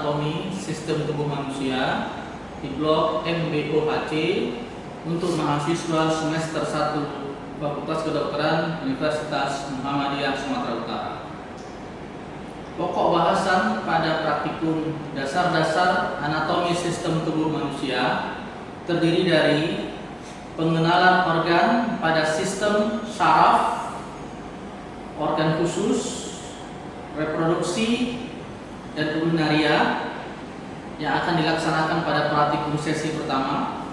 Anatomi Sistem Tubuh Manusia di blok MBOHC untuk mahasiswa semester 1 Fakultas Kedokteran Universitas Muhammadiyah Sumatera Utara. Pokok bahasan pada praktikum dasar-dasar anatomi sistem tubuh manusia terdiri dari pengenalan organ pada sistem saraf, organ khusus, reproduksi, dan urinaria yang akan dilaksanakan pada praktikum sesi pertama.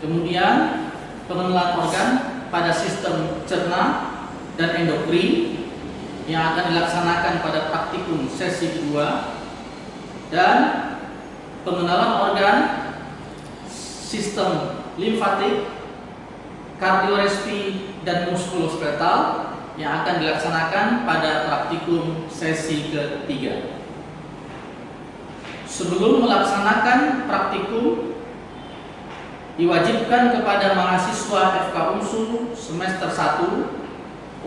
Kemudian pengenalan organ pada sistem cerna dan endokrin yang akan dilaksanakan pada praktikum sesi kedua, dan pengenalan organ sistem limfatik, kardiorespi, dan muskuloskeletal yang akan dilaksanakan pada praktikum sesi ketiga. Sebelum melaksanakan praktikum, diwajibkan kepada mahasiswa FK UNSU semester 1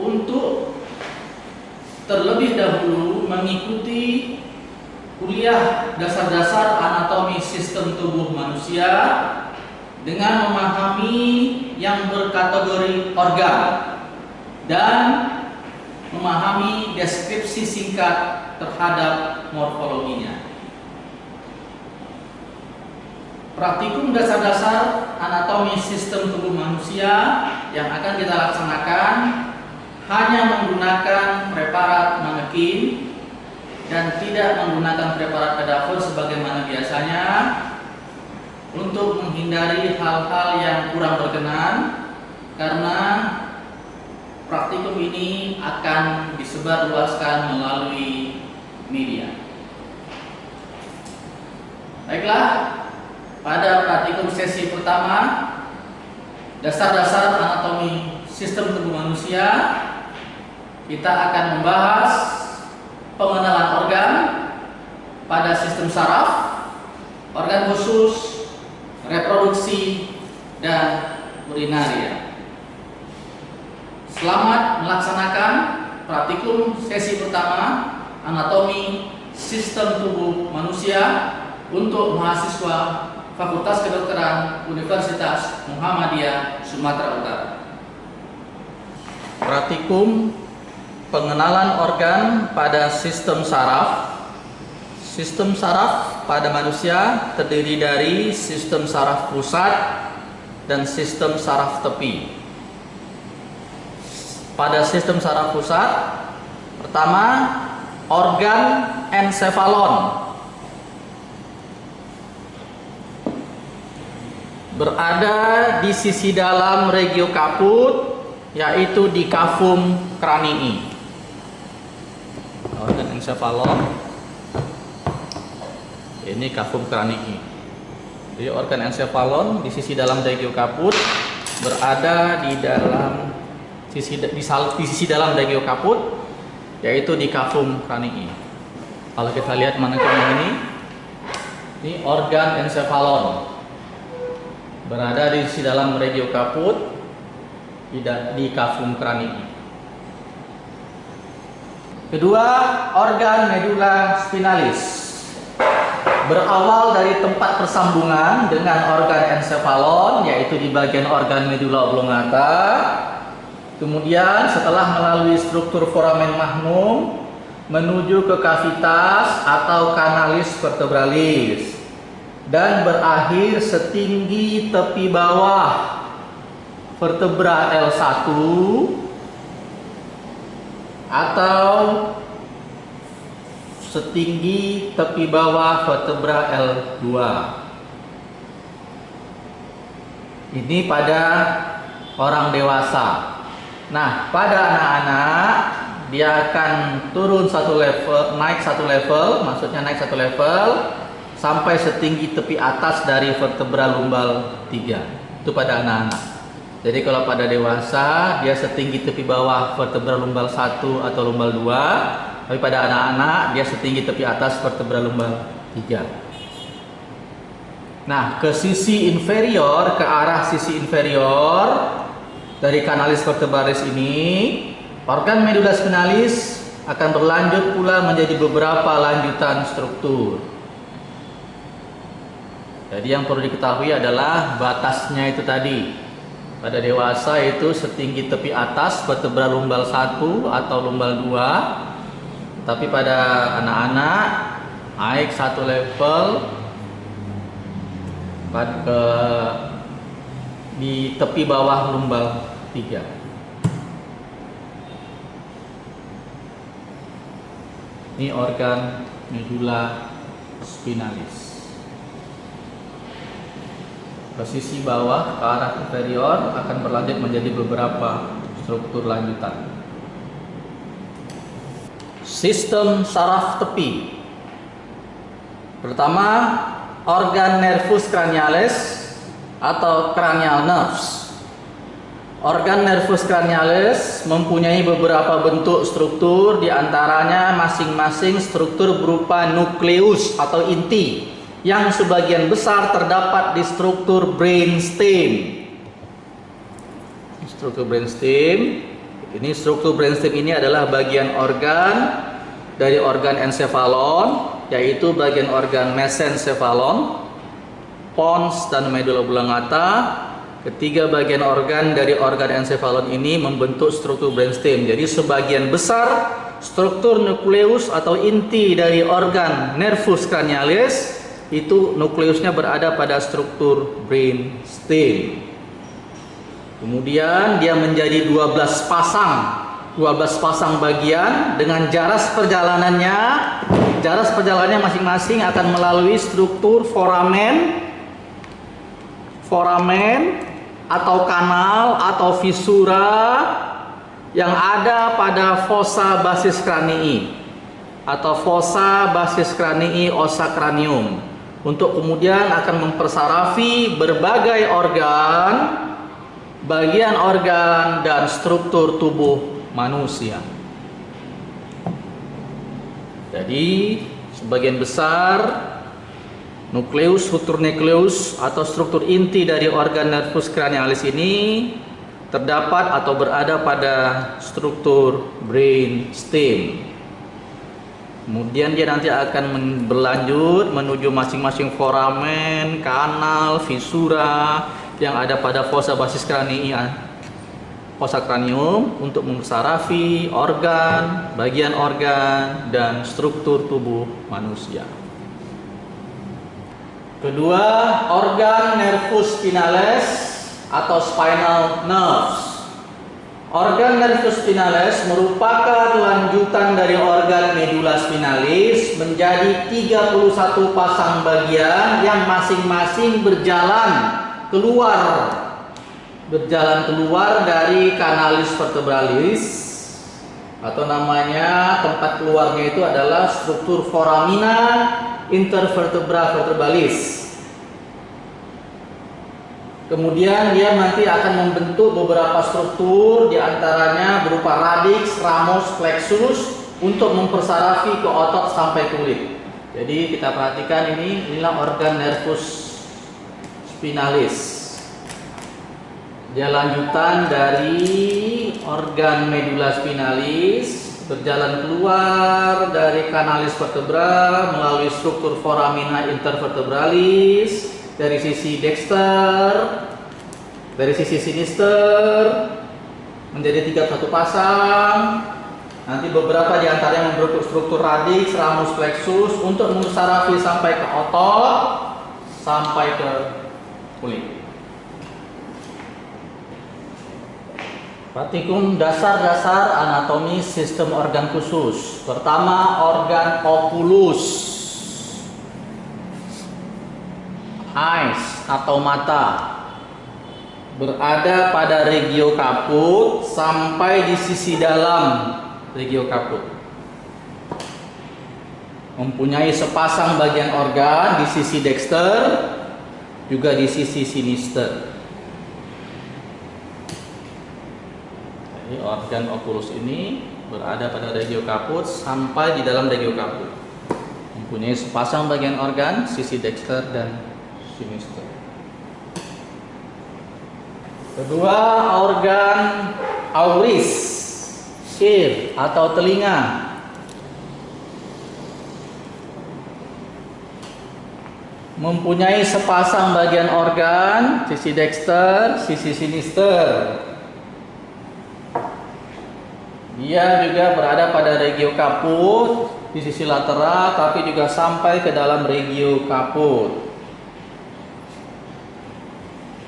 untuk terlebih dahulu mengikuti kuliah dasar-dasar anatomi sistem tubuh manusia dengan memahami yang berkategori organ dan memahami deskripsi singkat terhadap morfologinya. Praktikum dasar-dasar anatomi sistem tubuh manusia yang akan kita laksanakan hanya menggunakan preparat manekin dan tidak menggunakan preparat kadaver sebagaimana biasanya, untuk menghindari hal-hal yang kurang berkenan, karena praktikum ini akan disebarluaskan melalui media. Baiklah, pada praktikum sesi pertama dasar-dasar anatomi sistem tubuh manusia, kita akan membahas pengenalan organ pada sistem saraf, organ khusus, reproduksi, dan urinaria. Selamat melaksanakan praktikum sesi pertama anatomi sistem tubuh manusia untuk mahasiswa Fakultas Kedokteran Universitas Muhammadiyah Sumatera Utara. Praktikum pengenalan organ pada sistem saraf. Sistem saraf pada manusia terdiri dari sistem saraf pusat dan sistem saraf tepi. Pada sistem saraf pusat, pertama organ ensefalon berada di sisi dalam regio kaput, yaitu di kafum cranii. Organ ensefalon ini kafum cranii. Jadi organ ensefalon di sisi dalam regio kaput berada di dalam sisi dalam regio kaput, yaitu di kafum cranii. Kalau kita lihat manekin yang ini organ ensefalon berada di sisi dalam regio kaput di kafum cranii. Kedua, organ medula spinalis berawal dari tempat persambungan dengan organ ensefalon, yaitu di bagian organ medula oblongata. Kemudian setelah melalui struktur foramen magnum menuju ke kavitas atau kanalis vertebralis dan berakhir setinggi tepi bawah vertebra L1 atau setinggi tepi bawah vertebra L2. Ini pada orang dewasa. Nah, pada anak-anak dia akan turun satu level, naik satu level, maksudnya naik satu level sampai setinggi tepi atas dari vertebra lumbal 3. Itu pada anak-anak. Jadi kalau pada dewasa dia setinggi tepi bawah vertebra lumbal 1 atau lumbal 2, tapi pada anak-anak dia setinggi tepi atas vertebra lumbal 3. Nah, ke sisi inferior, ke arah sisi inferior dari kanalis vertebralis ini, organ medula spinalis akan berlanjut pula menjadi beberapa lanjutan struktur. Jadi yang perlu diketahui adalah batasnya itu tadi. Pada dewasa itu setinggi tepi atas vertebra lumbal 1 atau lumbal 2. Tapi pada anak-anak naik 1 level di tepi bawah lumbal 3. Ini organ medula spinalis. Posisi bawah ke arah inferior akan berlanjut menjadi beberapa struktur lanjutan. Sistem saraf tepi. Pertama, organ nervus cranialis atau cranial nerves. Organ nervus cranialis mempunyai beberapa bentuk struktur, diantaranya masing-masing struktur berupa nukleus atau inti, yang sebagian besar terdapat di struktur brainstem. Struktur brainstem. Ini struktur brainstem ini adalah bagian organ dari organ encephalon, yaitu bagian organ mesencephalon, pons dan medula oblongata. Ketiga bagian organ dari organ encephalon ini membentuk struktur brainstem. Jadi sebagian besar struktur nukleus atau inti dari organ nervus cranialis itu nukleusnya berada pada struktur brainstem. Kemudian dia menjadi 12 pasang bagian dengan jaras perjalanannya masing-masing akan melalui struktur foramen atau kanal atau fisura yang ada pada fossa basis cranii atau fossa basis cranii ossa cranium, untuk kemudian akan mempersarafi berbagai organ, bagian organ dan struktur tubuh manusia. Jadi sebagian besar nukleus, struktur nukleus atau struktur inti dari organ nervus cranialis ini terdapat atau berada pada struktur brainstem. Kemudian dia nanti akan berlanjut menuju masing-masing foramen, kanal, fisura yang ada pada fossa basis cranii, fossa cranium, untuk mempersarafi organ, bagian organ dan struktur tubuh manusia. Kedua, organ nervus spinalis atau spinal nerves. Organ nervus spinalis merupakan lanjutan dari organ medula spinalis menjadi 31 pasang bagian yang masing-masing berjalan keluar dari canalis vertebralis, atau namanya tempat keluarnya itu adalah struktur foramina intervertebra vertebralis. Kemudian dia nanti akan membentuk beberapa struktur, diantaranya berupa radix, ramus, plexus, untuk mempersarafi ke otot sampai kulit. Jadi kita perhatikan inilah organ nervus spinalis. Dia lanjutan dari organ medula spinalis, berjalan keluar dari canalis vertebra melalui struktur foramina intervertebralis, dari sisi dexter, dari sisi sinister menjadi 31 pasang. Nanti beberapa diantaranya membentuk struktur radix, ramus, plexus untuk mempersarafi sampai ke otot, sampai ke kulit. Praktikum dasar-dasar anatomi sistem organ khusus. Pertama, organ oculus. Eyes atau mata berada pada regio caput sampai di sisi dalam regio caput. Mempunyai sepasang bagian organ di sisi dexter, juga di sisi sinister. Jadi organ oculus ini berada pada regio caput sampai di dalam regio caput. Mempunyai sepasang bagian organ sisi dexter dan sinister. Kedua, organ auris, ear atau telinga. mempunyai sepasang bagian organ, sisi dexter, sisi sinister. Dia juga berada pada regio kaput di sisi lateral, tapi juga sampai ke dalam regio kaput.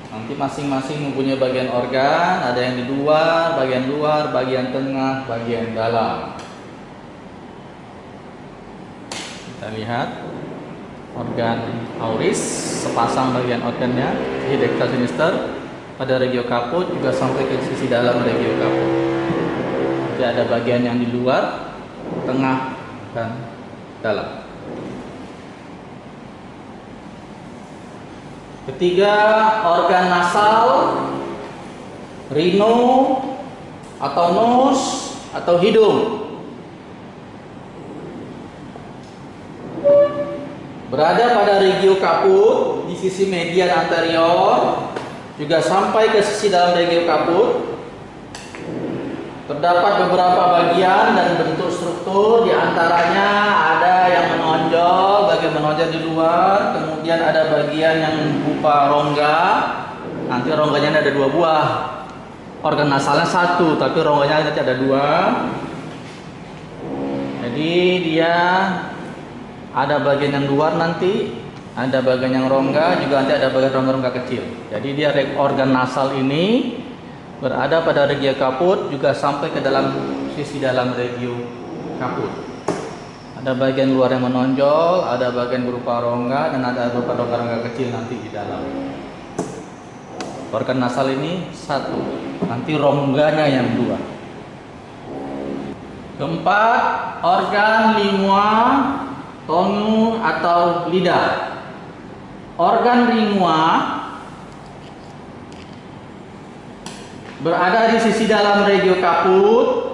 Nanti masing-masing mempunyai bagian organ, ada yang di luar, bagian tengah, bagian dalam. Kita lihat organ auris, sepasang bagian organnya di dexter sinister pada regio kaput juga sampai ke sisi dalam regio kaput. Jadi ada bagian yang di luar, tengah, dan dalam. Ketiga, organ nasal, rhino atau nose atau hidung. Berada pada regio kaput di sisi median anterior, juga sampai ke sisi dalam regio kaput. Terdapat beberapa bagian dan bentuk struktur, diantaranya ada yang menonjol, bagian menonjol di luar, kemudian ada bagian yang berupa rongga. Nanti rongganya ada 2 buah. Organ nasalnya 1, tapi rongganya nanti ada 2. Jadi dia ada bagian yang luar nanti, ada bagian yang rongga, juga nanti ada bagian rongga-rongga kecil. Jadi dia organ nasal ini berada pada regio kaput juga sampai ke dalam sisi dalam regio kaput. Ada bagian luar yang menonjol, ada bagian berupa rongga, dan ada berupa rongga-rongga kecil nanti di dalam. Organ nasal ini 1, nanti rongganya yang 2. Keempat, organ lingua, tongue atau lidah. Organ lingua berada di sisi dalam regio kaput,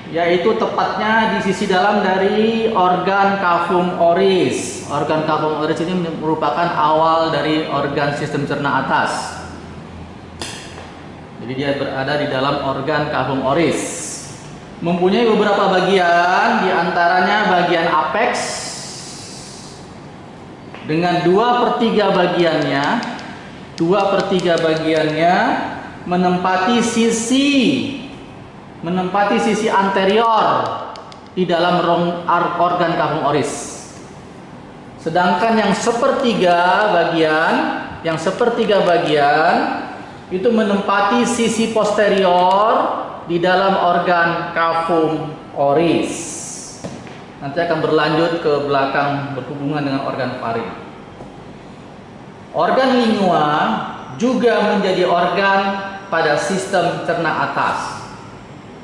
yaitu tepatnya di sisi dalam dari organ cavum oris. Organ cavum oris ini merupakan awal dari organ sistem cerna atas. Jadi dia berada di dalam organ cavum oris. Mempunyai beberapa bagian, diantaranya bagian apex dengan 2/3 bagiannya. 2/3 bagiannya menempati sisi anterior di dalam organ cavum oris. Sedangkan yang sepertiga bagian itu menempati sisi posterior di dalam organ cavum oris. Nanti akan berlanjut ke belakang berhubungan dengan organ faring. Organ lingua juga menjadi organ pada sistem cerna atas,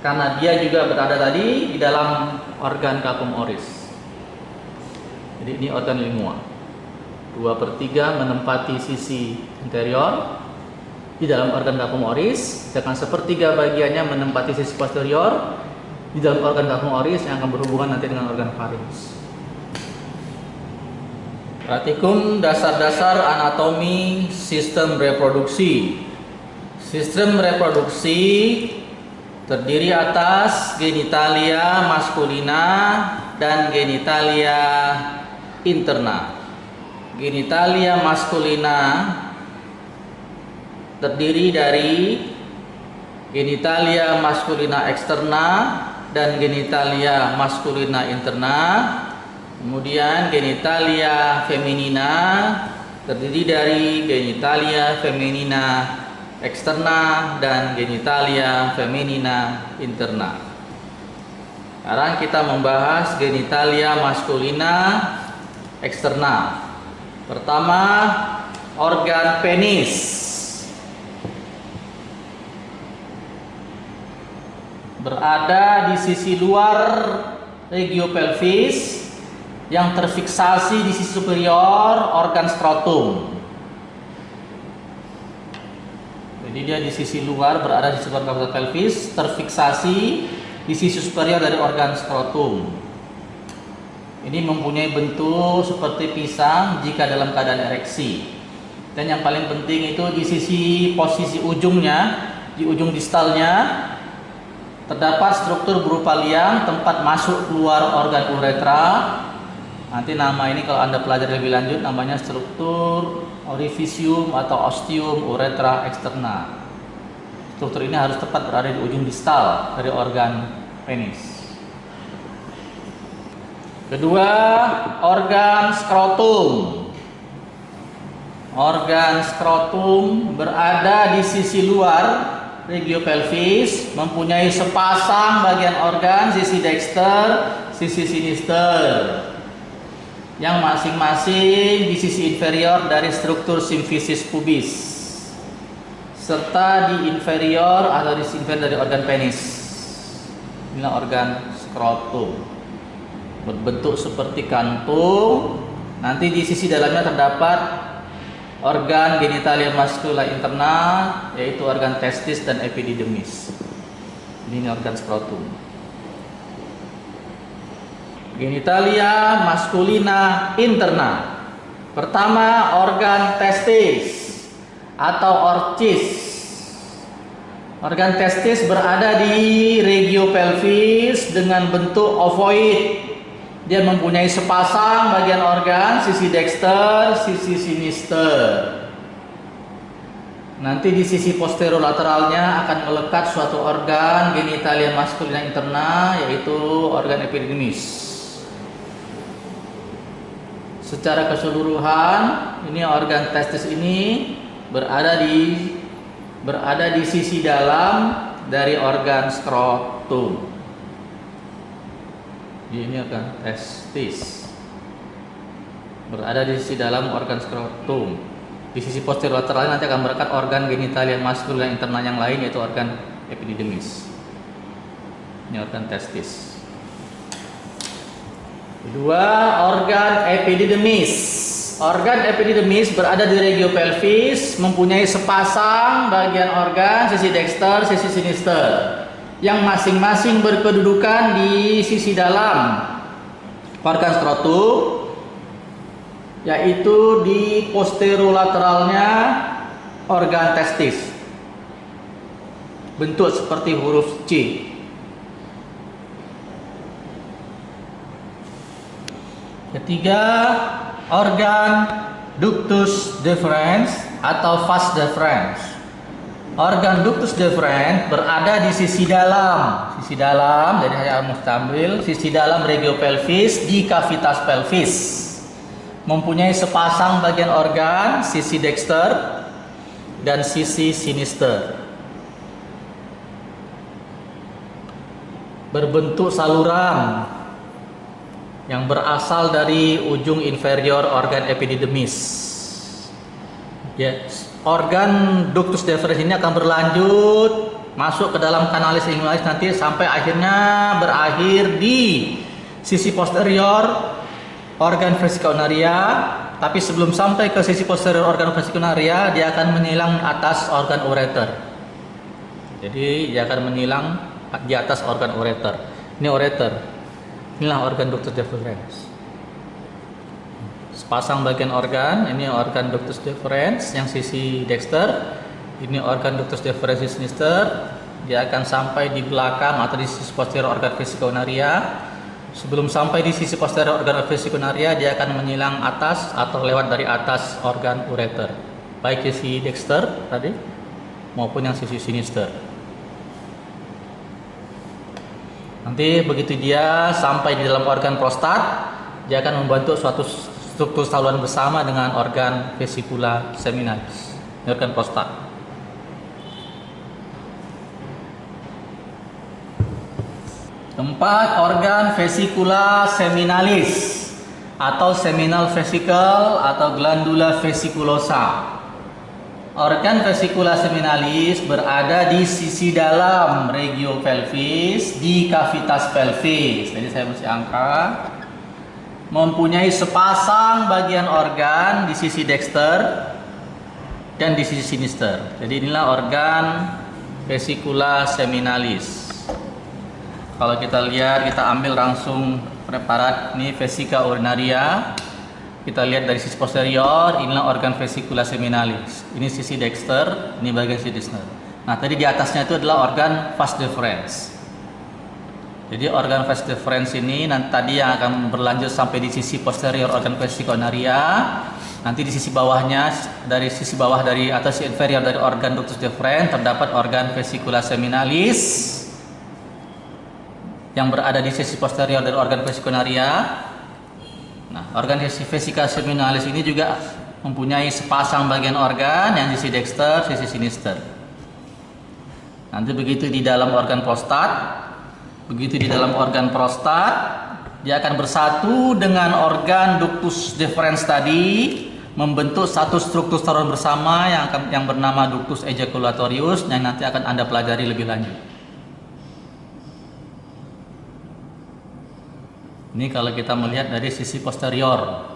karena dia juga berada tadi di dalam organ cavum oris. Jadi ini organ lingua. 2/3 menempati sisi anterior di dalam organ cavum oris, sedangkan 1/3 bagiannya menempati sisi posterior di dalam organ cavum oris yang akan berhubungan nanti dengan organ farinx. Praktikum dasar-dasar anatomi sistem reproduksi. Sistem reproduksi terdiri atas genitalia maskulina dan genitalia interna. Genitalia maskulina terdiri dari genitalia maskulina eksterna dan genitalia maskulina interna. Kemudian genitalia feminina terdiri dari genitalia feminina eksterna dan genitalia feminina interna. Sekarang kita membahas genitalia maskulina eksterna. Pertama, organ penis. Berada di sisi luar regio pelvis yang terfiksasi di sisi superior organ skrotum. Jadi dia di sisi luar berada di sekitar organ pelvis, terfiksasi di sisi superior dari organ skrotum. Ini mempunyai bentuk seperti pisang jika dalam keadaan ereksi. Dan yang paling penting itu di sisi posisi ujungnya, di ujung distalnya terdapat struktur berupa liang tempat masuk keluar organ uretra Nanti nama ini kalau Anda pelajari lebih lanjut namanya struktur orificium atau ostium uretra externa. Struktur ini harus tepat berada di ujung distal dari organ penis. Kedua, organ skrotum. Organ skrotum berada di sisi luar regiopelvis, mempunyai sepasang bagian organ, sisi dexter, sisi sinister, yang masing-masing di sisi inferior dari struktur simfisis pubis, serta di inferior atau di sisi inferior dari organ penis. Inilah organ skrotum, berbentuk seperti kantung. Nanti di sisi dalamnya terdapat organ genitalia mascula interna, yaitu organ testis dan epididymis. Ini organ skrotum. Genitalia masculina interna. Pertama, organ testis atau orchis. Organ testis berada di regiopelvis dengan bentuk ovoid. Dia mempunyai sepasang bagian organ, sisi dexter, sisi sinister. Nanti di sisi posterolateralnya akan melekat suatu organ genitalia masculina interna, yaitu organ epididymis. Secara keseluruhan, ini organ testis ini berada di sisi dalam dari organ skrotum. Ini organ testis berada di sisi dalam organ skrotum. Di sisi posterolateral nanti akan melekat organ genitalia maskulina interna yang lain, yaitu organ epididymis. Ini organ testis. Kedua, organ epididymis. Organ epididymis berada di regiopelvis, mempunyai sepasang bagian organ, sisi dexter, sisi sinister, yang masing-masing berkedudukan di sisi dalam organ skrotum, yaitu di posterolateralnya organ testis, bentuk seperti huruf C. Ketiga, organ ductus deferens atau vas deferens. Organ ductus deferens berada di sisi dalam, jadi saya mesti ambil sisi dalam regiopelvis di cavitas pelvis, mempunyai sepasang bagian organ, sisi dexter dan sisi sinister, berbentuk saluran yang berasal dari ujung inferior organ epididymis. Yes. Organ ductus deferens ini akan berlanjut masuk ke dalam kanalis inguinalis nanti sampai akhirnya berakhir di sisi posterior organ vesicularia. Tapi sebelum sampai ke sisi posterior organ vesicularia, dia akan menyilang atas organ ureter. Jadi dia akan menyilang di atas organ ureter. Ini ureter. Inilah organ ductus deferens. Sepasang bagian organ, ini organ ductus deferens yang sisi dexter, ini organ ductus deferens sinister. Dia akan sampai di belakang atau di sisi posterior organ vesicularia. Sebelum sampai di sisi posterior organ vesicularia, dia akan menyilang atas atau lewat dari atas organ ureter, baik sisi dexter tadi maupun yang sisi sinister. Nanti begitu dia sampai di dalam organ prostat, dia akan membentuk suatu struktur saluran bersama dengan organ vesicula seminalis, organ prostat. Keempat, organ vesicula seminalis atau seminal vesicle atau glandula vesiculosa. Organ vesicula seminalis berada di sisi dalam regiopelvis di cavitas pelvis. Jadi saya mesti angkat. Mempunyai sepasang bagian organ di sisi dexter dan di sisi sinister. Jadi inilah organ vesicula seminalis. Kalau kita lihat, kita ambil langsung preparat ini vesica urinaria. Kita lihat dari sisi posterior, inilah organ vesicula seminalis. Ini sisi dexter, ini bagian sisi dexter. Nah, tadi di atasnya itu adalah organ vas deferens. Jadi organ face deferens ini nanti tadi yang akan berlanjut sampai di sisi posterior organ vesicularia. Nanti di sisi bawahnya, dari sisi bawah dari atas inferior dari organ ductus deferens terdapat organ vesicula seminalis yang berada di sisi posterior dari organ vesicularia. Nah, organ vesicula seminalis ini juga mempunyai sepasang bagian organ yang sisi dexter, sisi sinister. Nanti begitu di dalam organ prostat, dia akan bersatu dengan organ ductus deferens tadi, membentuk satu struktur saluran bersama yang bernama ductus ejaculatorius yang nanti akan Anda pelajari lebih lanjut. Ini kalau kita melihat dari sisi posterior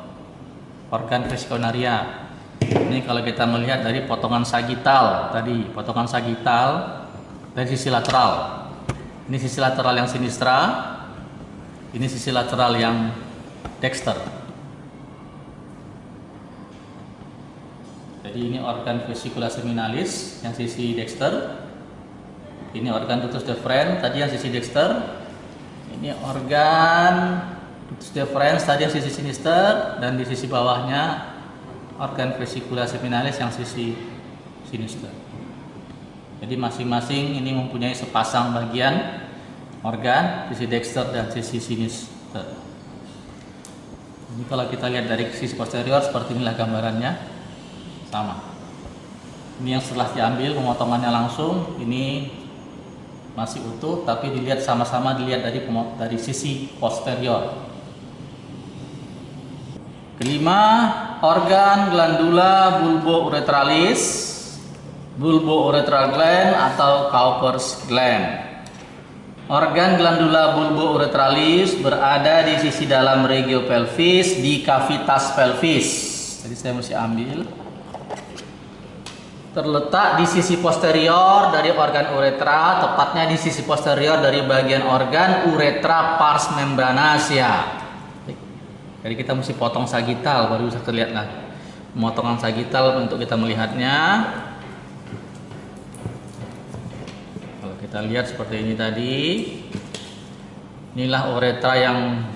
organ vesicularia. Ini kalau kita melihat dari potongan sagital tadi, potongan sagital dari sisi lateral. Ini sisi lateral yang sinistra, ini sisi lateral yang dexter. Jadi ini organ vesicula seminalis yang sisi dexter. Ini organ ductus deferens tadi yang sisi dexter. Ini organ ductus deferens tadi yang sisi sinister, dan di sisi bawahnya organ vesicula seminalis yang sisi sinister. Jadi masing-masing ini mempunyai sepasang bagian organ, sisi dexter dan sisi sinister. Ini kalau kita lihat dari sisi posterior seperti inilah gambarannya, sama. Ini yang setelah diambil pemotongannya langsung, ini masih utuh, tapi dilihat sama-sama dilihat dari sisi posterior. Kelima, organ glandula bulbouretralis, bulbouretral gland atau Cowper's gland. Organ glandula bulbouretralis berada di sisi dalam regio pelvis di cavitas pelvis. Jadi saya mesti ambil. Terletak di sisi posterior dari organ uretra, tepatnya di sisi posterior dari bagian organ uretra pars membranacea. Jadi kita mesti potong sagital baru bisa terlihat lah. Pemotongan sagital untuk kita melihatnya. Kalau kita lihat seperti ini tadi, inilah uretra yang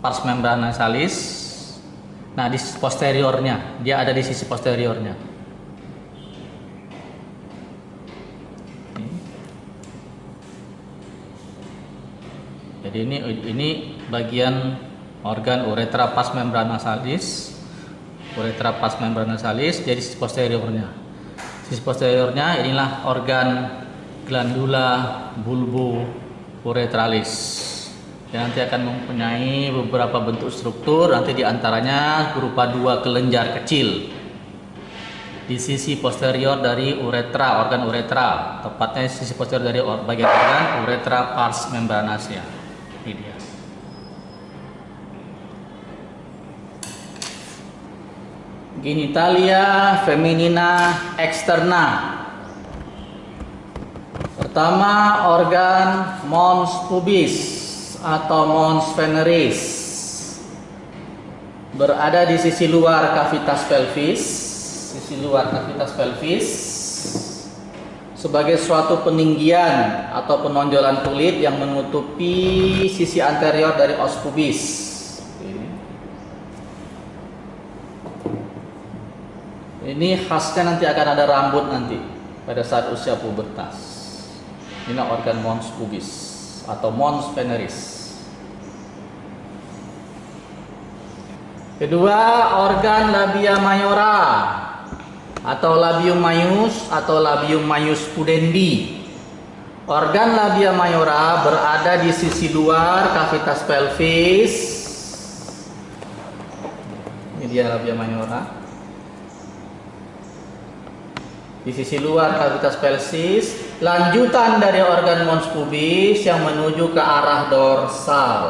pars membranasalis. Nah, di sisi posteriornya, dia ada di sisi posteriornya. Jadi ini bagian organ uretra pars membranasalis, uretra pars membranasalis, jadi sisi posteriornya. Sisi posteriornya inilah organ glandula bulbouretralis. yang nanti akan mempunyai beberapa bentuk struktur, nanti diantaranya berupa dua kelenjar kecil di sisi posterior dari uretra, organ uretra, tepatnya sisi posterior dari bagian organ uretra pars membranacea. Ini dia. Genitalia feminina externa. Pertama, organ mons pubis atau mons veneris berada di sisi luar kavitas pelvis, sebagai suatu peninggian atau penonjolan kulit yang menutupi sisi anterior dari os pubis. Ini khasnya nanti akan ada rambut nanti pada saat usia pubertas. Ini organ mons pubis atau mons veneris. Kedua, organ labia mayora atau labium maius atau labium maius pudendi. Organ labia mayora berada di sisi luar kavitas pelvis. Ini dia labia mayora. Di sisi luar kavitas pelvis, lanjutan dari organ mons pubis yang menuju ke arah dorsal.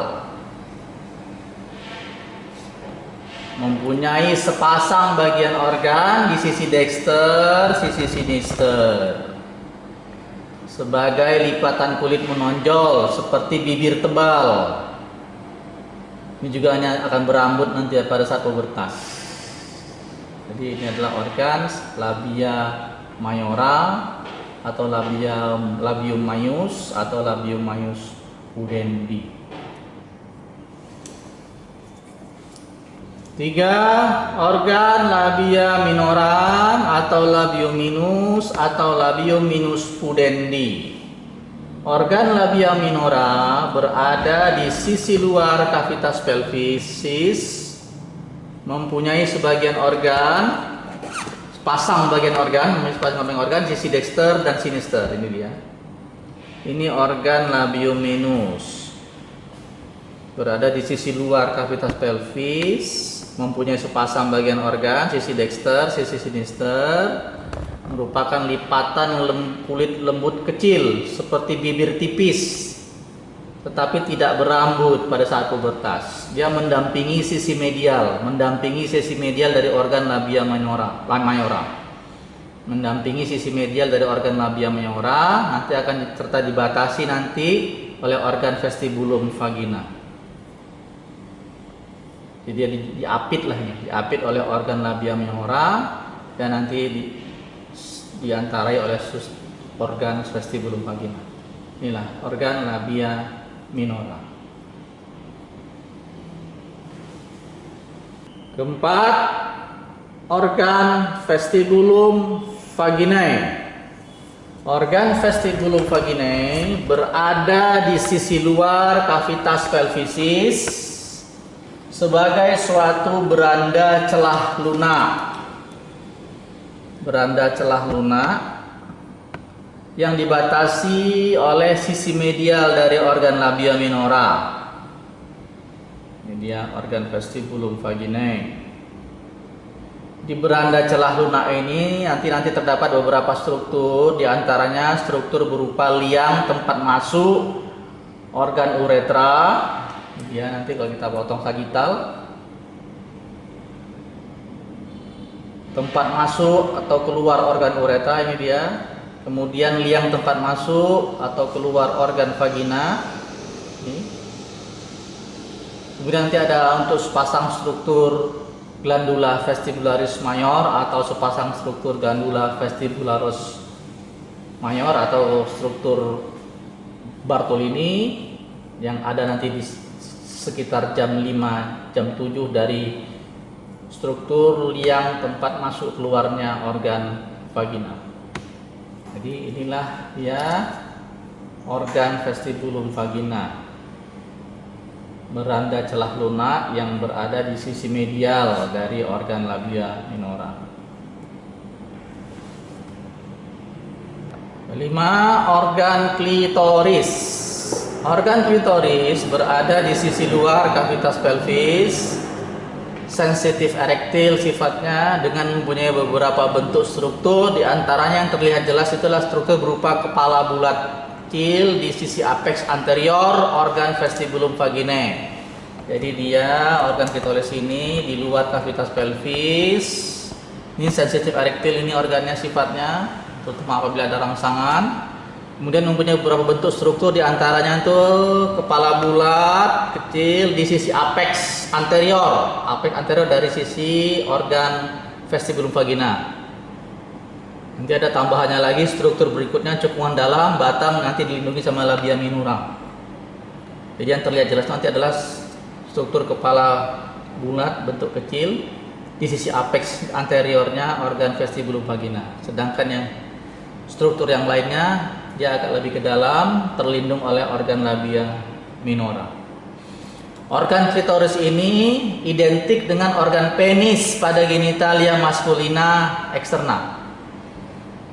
Mempunyai sepasang bagian organ di sisi dexter, sisi sinister. Sebagai lipatan kulit menonjol seperti bibir tebal. Ini juga hanya akan berambut nanti pada saat pubertas. Jadi ini adalah organ labia mayora atau labium maius atau labium maius pudendi. 3. Organ labia minora atau labium minus atau labium minus pudendi. Organ labia minora berada di sisi luar kavitas pelvisis, mempunyai sebagian organ, pasang bagian organ, sisi dexter dan sinister. Ini dia. Ini organ labium minus, berada di sisi luar kavitas pelvis, mempunyai sepasang bagian organ, sisi dexter, sisi sinister, merupakan lipatan kulit lembut kecil seperti bibir tipis, tetapi tidak berambut pada saat pubertas. Dia mendampingi sisi medial dari organ labia mayora. Mendampingi sisi medial dari organ labia mayora, nanti akan serta dibatasi nanti oleh organ vestibulum vagina. Jadi dia diapit oleh organ labia minora dan nanti diantarai oleh organ vestibulum vagina. Inilah organ labia minora. Keempat, organ vestibulum vaginae. Organ vestibulum vaginae berada di sisi luar kavitas pelvisis sebagai suatu beranda celah lunak yang dibatasi oleh sisi medial dari organ labia minora. Ini dia organ vestibulum vaginae. Di beranda celah lunak ini nanti terdapat beberapa struktur, diantaranya struktur berupa liang tempat masuk organ uretra. Ya, nanti kalau kita potong sagital, tempat masuk atau keluar organ uretra, ini dia. Kemudian liang tempat masuk atau keluar organ vagina. Ini. Kemudian nanti ada untuk sepasang struktur glandula vestibularis mayor atau sepasang struktur glandula vestibularis mayor atau struktur Bartolini yang ada nanti di sekitar jam 5, jam 7 dari struktur liang tempat masuk keluarnya organ vagina. Jadi inilah ya organ vestibulum vagina, beranda celah lunak yang berada di sisi medial dari organ labia minora. 5. Organ klitoris. Organ klitoris berada di sisi luar kavitas pelvis, sensitif erektil sifatnya dengan mempunyai beberapa bentuk struktur. Di antaranya yang terlihat jelas itulah struktur berupa kepala bulat kecil di sisi apex anterior organ vestibulum vaginae. Jadi dia organ klitoris ini di luar kavitas pelvis. Ini sensitif erektil, ini organnya sifatnya terutama apabila ada rangsangan. Kemudian mempunyai beberapa bentuk struktur, diantaranya itu kepala bulat kecil di sisi apex anterior dari sisi organ vestibulum vagina. Nanti ada tambahannya lagi struktur berikutnya, cekungan dalam batang nanti dilindungi sama labia minora. Jadi yang terlihat jelas nanti adalah struktur kepala bulat bentuk kecil di sisi apex anteriornya organ vestibulum vagina. Sedangkan yang struktur yang lainnya dia agak lebih ke dalam, terlindung oleh organ labia minora. Organ klitoris ini identik dengan organ penis pada genitalia maskulina eksterna.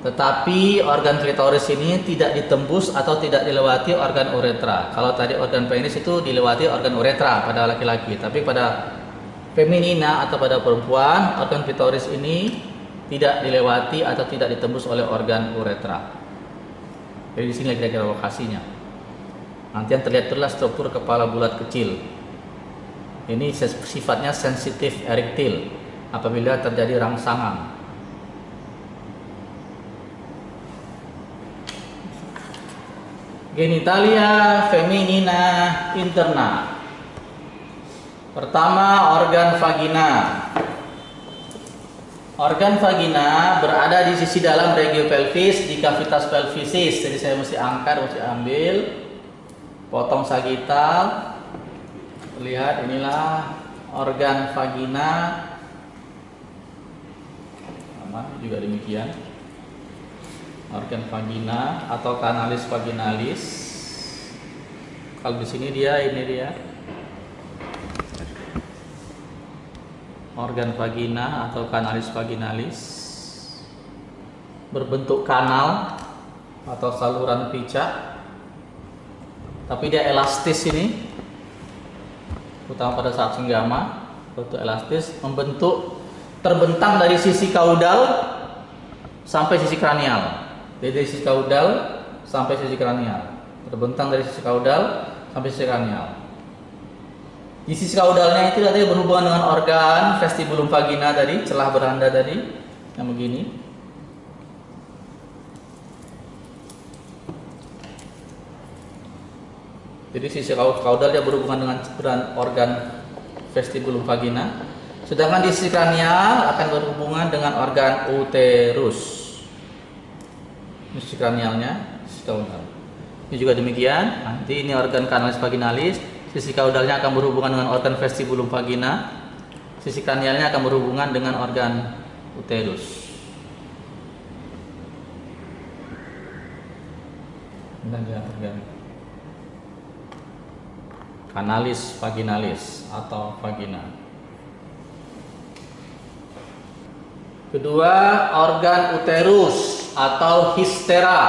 Tetapi organ klitoris ini tidak ditembus atau tidak dilewati organ uretra. Kalau tadi organ penis itu dilewati organ uretra pada laki-laki, tapi pada feminina atau pada perempuan organ klitoris ini tidak dilewati atau tidak ditembus oleh organ uretra. Jadi di sini kira-kira lokasinya. Nanti yang terlihat adalah struktur kepala bulat kecil. Ini sifatnya sensitif erektil apabila terjadi rangsangan. Genitalia feminina interna. Pertama, organ vagina. Organ vagina berada di sisi dalam regiopelvis di kavitas pelvisis. Jadi saya mesti angkat, mesti ambil. potong sagital. Lihat, inilah organ vagina. Sama juga demikian. Organ vagina atau kanalis vaginalis. Kalau di sini ini dia. Organ vagina atau kanalis vaginalis. Berbentuk kanal atau saluran pijak. Tapi dia elastis ini, terutama pada saat senggama, bentuk elastis, terbentang dari sisi kaudal sampai sisi kranial. Dari sisi kaudal sampai sisi kranial, terbentang dari sisi kaudal sampai sisi kranial. Di sisi kaudalnya itu tadi berhubungan dengan organ vestibulum vagina tadi, celah beranda tadi, yang begini. Jadi sisi kaudal dia berhubungan dengan organ vestibulum vagina, sedangkan di sisi kranial akan berhubungan dengan organ uterus. Ini sisi kranialnya, sisi kaudal. Ini juga demikian. Nanti ini organ kanalis vaginalis, sisi kaudalnya akan berhubungan dengan organ vestibulum vagina, sisi kranialnya akan berhubungan dengan organ uterus. Dan dia organ kanalis vaginalis atau vagina. Kedua, organ uterus atau histera.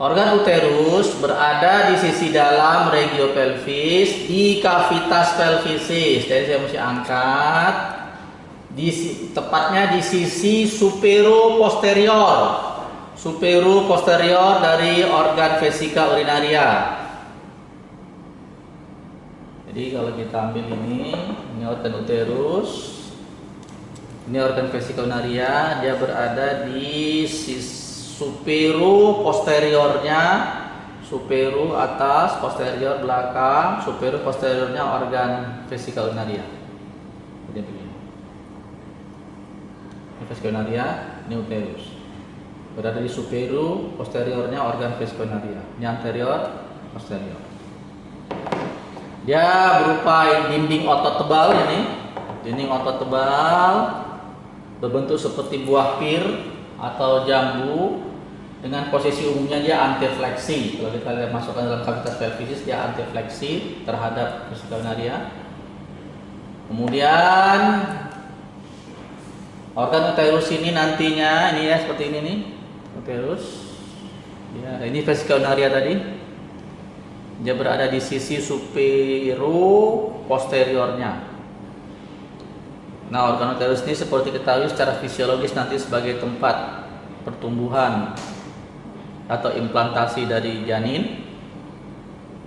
Organ uterus berada di sisi dalam regiopelvis di kavitas pelvisis. Jadi saya mesti angkat tepatnya di sisi supero posterior dari organ vesika urinaria. Jadi kalau kita ambil ini organ uterus, ini organ vesika urinaria, dia berada di supero posteriornya, supero atas, posterior belakang, supero posteriornya organ vesika urinaria. Jadi begini. Ini vesika urinaria, ini uterus. Berada di supero posteriornya organ vesika urinaria. Ini anterior, posterior. Dia berupa dinding otot tebal ini, dinding otot tebal berbentuk seperti buah pir atau jambu, dengan posisi umumnya dia antifleksi. Kalau kita lihat masukkan dalam kavitas pelvisis, dia antifleksi terhadap vesika urinaria. Kemudian organ uterus ini nantinya ini ya seperti ini nih, uterus. Ya, ini vesika urinaria tadi. Dia berada di sisi supero posteriornya. Nah, organ uterus ini seperti ketahui secara fisiologis nanti sebagai tempat pertumbuhan atau implantasi dari janin.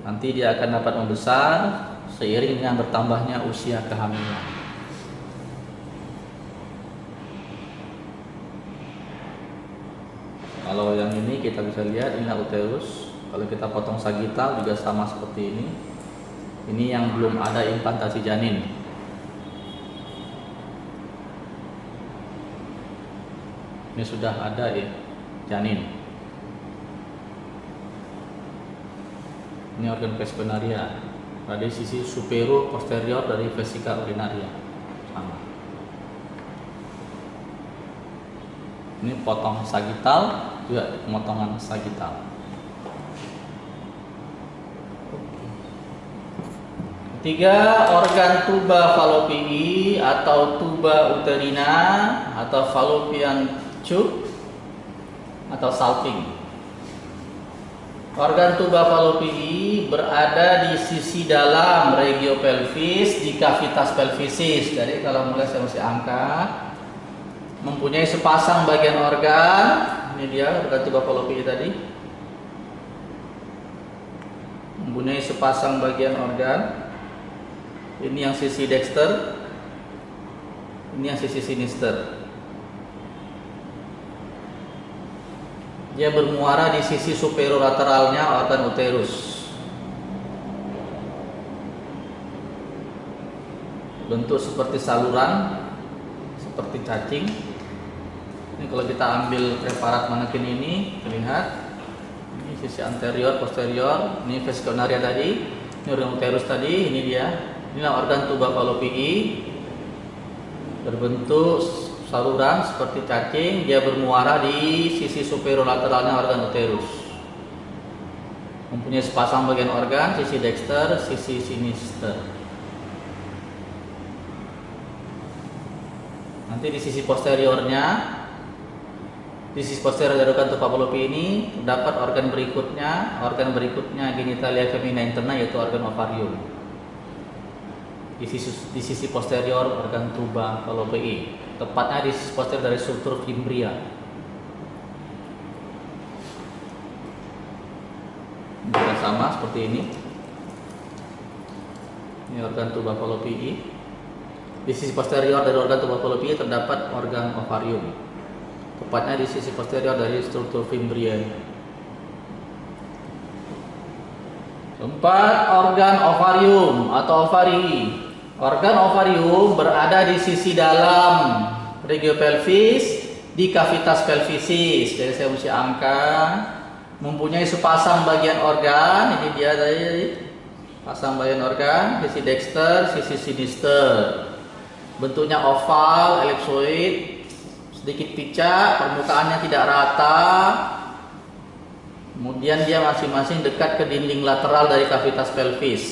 Nanti dia akan dapat membesar seiring dengan bertambahnya usia kehamilan. Kalau yang ini kita bisa lihat ini uterus. Kalau kita potong sagital juga sama seperti ini. Ini yang belum ada implantasi janin. Ini sudah ada ya janin. Ini organ vesika urinaria. Pada sisi supero posterior dari vesika urinaria. Sama. Ini potong sagital, juga pemotongan sagital. Tiga, organ tuba falopii atau tuba uterina atau fallopian tube atau salping. Organ tuba falopii berada di sisi dalam regiopelvis di kavitas pelvisis. Jadi kalau mulai saya mesti angkat, mempunyai sepasang bagian organ. Ini dia organ tuba falopii tadi. Mempunyai sepasang bagian organ. Ini yang sisi dexter, ini yang sisi sinister. Dia bermuara di sisi superolateralnya organ uterus. Bentuk seperti saluran, seperti cacing. Ini kalau kita ambil preparat manekin ini, lihat, ini sisi anterior, posterior. Ini vesica urinaria tadi, ini organ uterus tadi, ini dia. Inilah organ tuba fallopiae, berbentuk saluran seperti cacing. Dia bermuara di sisi superolateralnya organ uterus. Mempunyai sepasang bagian organ, sisi dexter, sisi sinister. Nanti di sisi posteriornya, di sisi posterior dari organ tuba fallopiae ini terdapat organ berikutnya genitalia femina interna, yaitu organ ovarium. Di sisi posterior organ tuba fallopiae, tepatnya di sisi posterior dari struktur fimbria. Juga sama seperti ini. Ini organ tuba fallopiae. Di sisi posterior dari organ tuba fallopiae terdapat organ ovarium, tepatnya di sisi posterior dari struktur fimbria. Keempat, organ ovarium atau ovari. Organ ovarium berada di sisi dalam regiopelvis di cavitas pelvisis. Jadi saya mesti angka, mempunyai sepasang bagian organ. Ini dia tadi, pasang bagian organ, sisi dexter, sisi sinister. Bentuknya oval, elipsoid, sedikit picak, permukaannya tidak rata. Kemudian dia masing-masing dekat ke dinding lateral dari cavitas pelvis.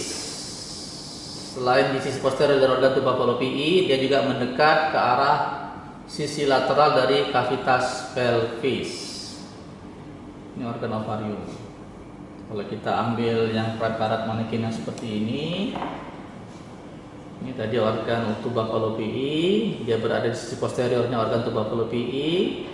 Selain di sisi posterior dari organ tuba fallopiae, dia juga mendekat ke arah sisi lateral dari cavitas pelvis. Ini organ ovarium. Kalau kita ambil yang preparat manekin yang seperti ini tadi organ tuba fallopiae, dia berada di sisi posteriornya organ tuba fallopiae,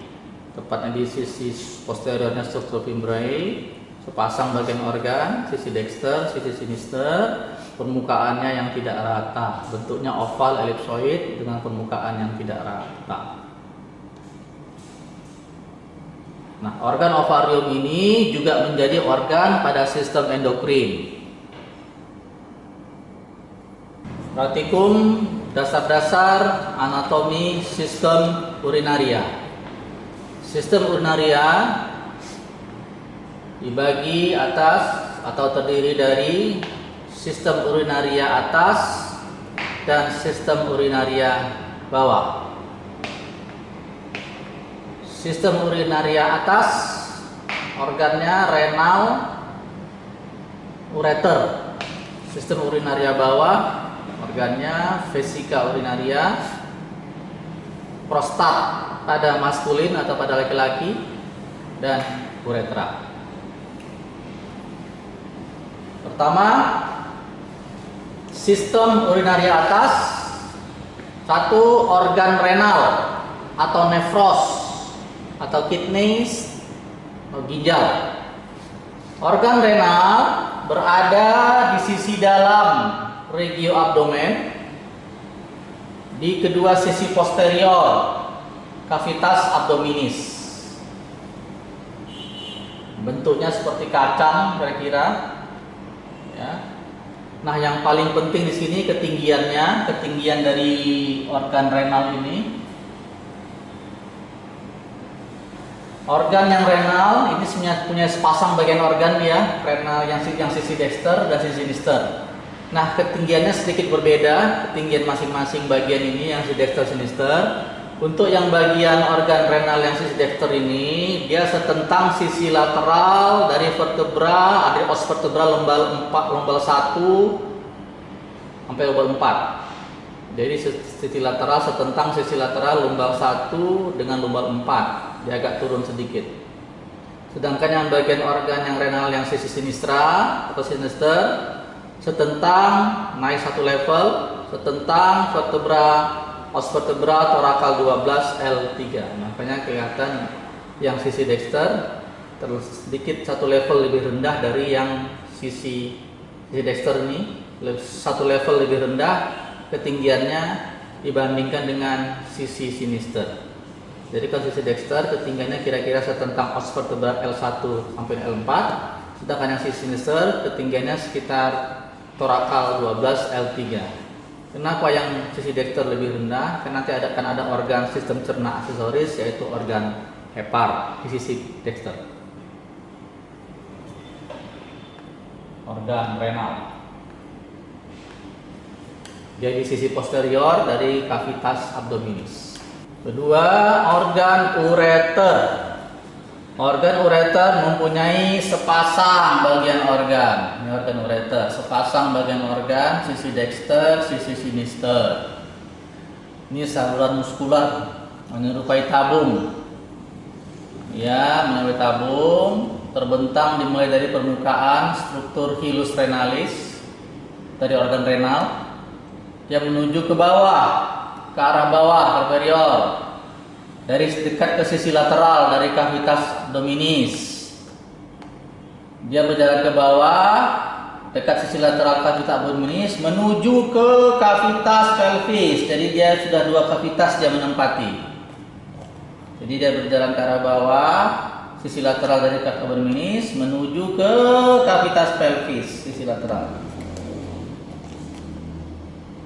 tepatnya di sisi posteriornya struktur fimbriae, sepasang bagian organ, sisi dexter, sisi sinister, permukaannya yang tidak rata, bentuknya oval elipsoid dengan permukaan yang tidak rata. Nah, organ ovarium ini juga menjadi organ pada sistem endokrin. Praktikum dasar-dasar anatomi sistem urinaria. Sistem urinaria dibagi atas atau terdiri dari sistem urinaria atas dan sistem urinaria bawah. Sistem urinaria atas organnya renal, ureter. Sistem urinaria bawah organnya vesica urinaria, prostat pada maskulin atau pada laki-laki, dan uretra. Pertama, sistem urinaria atas. Satu, organ renal atau nefros atau kidneys atau ginjal. Organ renal berada di sisi dalam regio abdomen, di kedua sisi posterior cavitas abdominis. Bentuknya seperti kacang kira-kira. Ya. Nah, yang paling penting di sini ketinggiannya, ketinggian dari organ renal ini. Organ yang renal ini punya sepasang bagian organ ya, renal yang sisi dexter dan sisi sinister. Nah, ketinggiannya sedikit berbeda, ketinggian masing-masing bagian ini yang sisi dexter sinister. Untuk yang bagian organ renal yang sisi dexter ini, dia setentang sisi lateral dari vertebra, ada os vertebra lombal 1 sampai lombal 4. Jadi sisi lateral setentang sisi lateral lombal 1 dengan lombal 4. Dia agak turun sedikit. Sedangkan yang bagian organ yang renal yang sisi sinistra atau sinister setentang naik satu level, setentang vertebra os vertebra torakal 12 L3. Makanya kelihatan yang sisi dexter sedikit satu level lebih rendah dari yang sisi dexter ini, satu level lebih rendah ketinggiannya dibandingkan dengan sisi sinister. Jadi kalau sisi dexter ketinggiannya kira-kira setentang os vertebra L1 sampai L4, sedangkan yang sisi sinister ketinggiannya sekitar torakal 12 L3. Kenapa yang sisi dexter lebih rendah? Karena nanti akan ada organ sistem cerna aksesoris, yaitu organ hepar di sisi dexter. organ renal. Dia di sisi posterior dari cavitas abdominis. Kedua, organ ureter. Organ ureter mempunyai sepasang bagian organ. Ini organ ureter, sepasang bagian organ, sisi dexter, sisi sinister. Ini saluran muskular menyerupai tabung. Ya, menyerupai tabung, terbentang dimulai dari permukaan struktur hilus renalis dari organ renal yang menuju ke bawah, ke arah bawah arteriol, dari dekat ke sisi lateral dari cavitas abdominis. Dia berjalan ke bawah dekat sisi lateral cavitas abdominis menuju ke cavitas pelvis. Jadi dia sudah dua cavitas dia menempati. Jadi dia berjalan ke arah bawah sisi lateral dari cavitas abdominis menuju ke cavitas pelvis sisi lateral.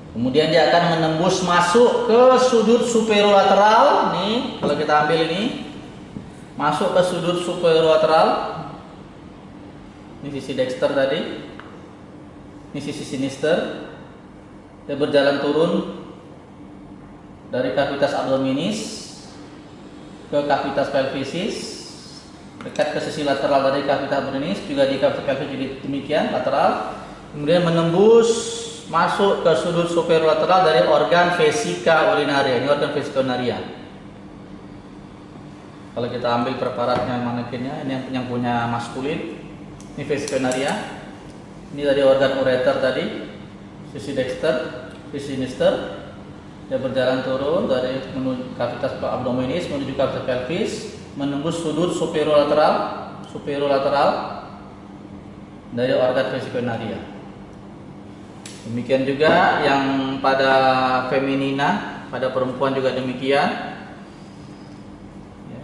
Kemudian dia akan menembus masuk ke sudut superolateral. Nih, kalau kita ambil ini, masuk ke sudut superolateral. Ini sisi dexter tadi. Ini sisi sinister. Dia berjalan turun dari cavitas abdominis ke cavitas pelvisis, dekat ke sisi lateral dari cavitas abdominis, juga di cavitas pelvis juga demikian lateral. Kemudian menembus masuk ke sudut superolateral dari organ vesika urinaria. Ini organ vesika urinaria. Kalau kita ambil preparatnya manekinnya, ini yang punya maskulin. Ini vesika urinaria. Ini dari organ ureter tadi, sisi dexter, sisi sinister. Dia berjalan turun dari menuju cavitas abdominis menuju cavitas pelvis, menembus sudut superolateral dari organ vesika urinaria. Demikian juga yang pada feminina, pada perempuan juga demikian. Ya.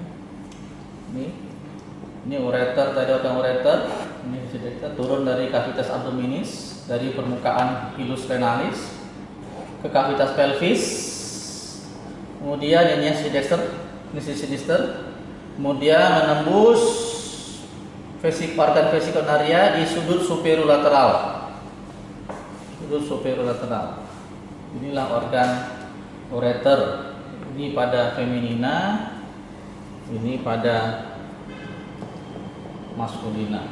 Ini ureter tadi, organ ureter. Ini kita turun dari cavitas abdominis, dari permukaan hilus renalis ke cavitas pelvis. Kemudian ini sisi dexter, ini sisi sinister. Kemudian menembus organ vesika urinaria di sudut superolateral. Superolateral. Inilah organ ureter. Ini pada feminina, ini pada maskulina.